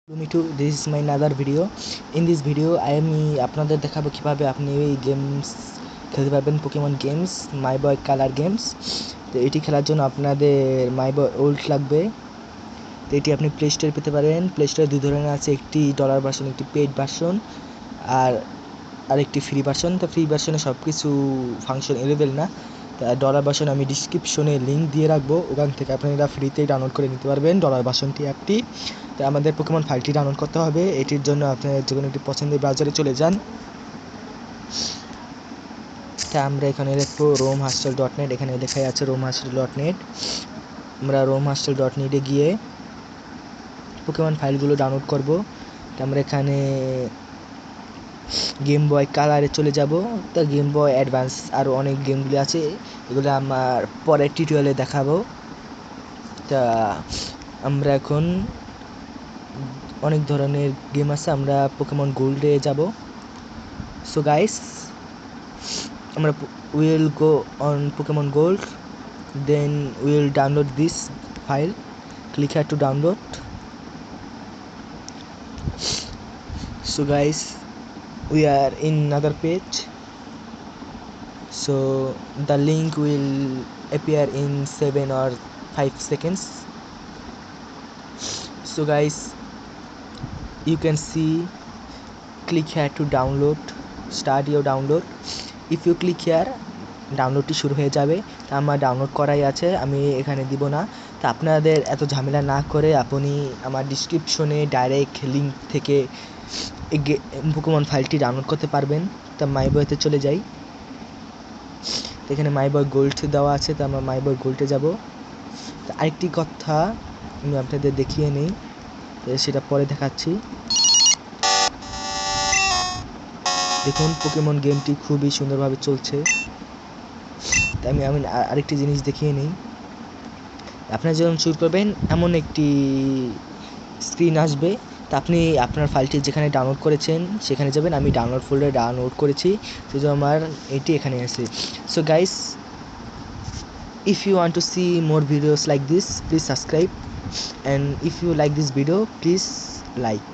Lumitu, this is my another video. In this video আমি আপনাদের দেখাবো কিভাবে আপনি এই গেমস খেলতে পারবেন, পোকেমন গেমস, মাই বয় কালার গেমস। তো এটি খেলার জন্য আপনাদের মাই বয় ওল্ড লাগবে। তো এটি আপনি প্লে স্টোরে পেতে পারেন। প্লে স্টোরে দুই ধরনের আছে, একটি ডলার ভার্সন, একটি পেইড ভার্সন, আর একটি ফ্রি ভার্সন। তো ফ্রি ভার্সনে সব কিছু ফাংশন অ্যাভেলেবেল না। ডলার ভার্সন আমি ডিসক্রিপশনে লিঙ্ক দিয়ে রাখবো, ওখান থেকে আপনারা ফ্রিতেই ডাউনলোড করে নিতে পারবেন ডলার ভার্সনটি অ্যাপটি। তো আমাদের পোকেমন ফাইলটি ডাউনলোড করতে হবে। এটির জন্য আপনার যে কোনো একটি পছন্দের ব্রাউজারে চলে যান। তা আমরা এখানে লিখবো romehostel.net, এখানে লেখাই আছে romehostel.net। আমরা romehostel.net-এ গিয়ে পোকেমন ফাইলগুলো ডাউনলোড করব। তো আমরা এখানে গেম বয় কালারে চলে যাব। তো গেম বয় অ্যাডভান্স আরও অনেক গেমগুলি আছে, এগুলো আমার পরের টিউটোরিয়ালে দেখাবো। তা আমরা এখন অনেক ধরনের গেম আছে, আমরা পোকেমন গোল্ডে যাব। সো গাইস, আমরা will go on Pokemon gold, then will download this file. Click here to download. So guys, we are in another page, so the link will appear in 7 or 5 seconds. So guys, you can see, click here to download, start your download. If you click here, ডাউনলোডটি শুরু হয়ে যাবে। তা আমার download করাই আছে, আমি এখানে দিব না। তা আপনাদের এত ঝামেলা না করে আপনি আমার ডিসক্রিপশনে ডাইরেক্ট লিঙ্ক থেকে পোকেমন ফাইলটি ডাউনলোড করতে পারবেন। তা মাই বয়তে চলে যাই। এখানে মাই বয় গোল্ড দেওয়া আছে, তো আমরা মাই বয় গোল্ডে যাব। তা আরেকটি কথা আমি আপনাদের দেখিয়ে নিই, সেটা পরে দেখাচ্ছি। দেখুন, পোকেমন গেমটি খুবই সুন্দরভাবে চলছে। তাই আমি আরেকটি জিনিস দেখিয়ে নিই। আপনারা যখন শুরু করবেন এমন একটি স্ক্রিন আসবে। তা আপনি আপনার ফাইলটি যেখানে ডাউনলোড করেছেন সেখানে যাবেন। আমি ডাউনলোড ফোল্ডারে ডাউনলোড করেছি, সেজন্য আমার এটি এখানে আছে। So guys, if you want to see more videos like this, please subscribe, and if you like this video, please like.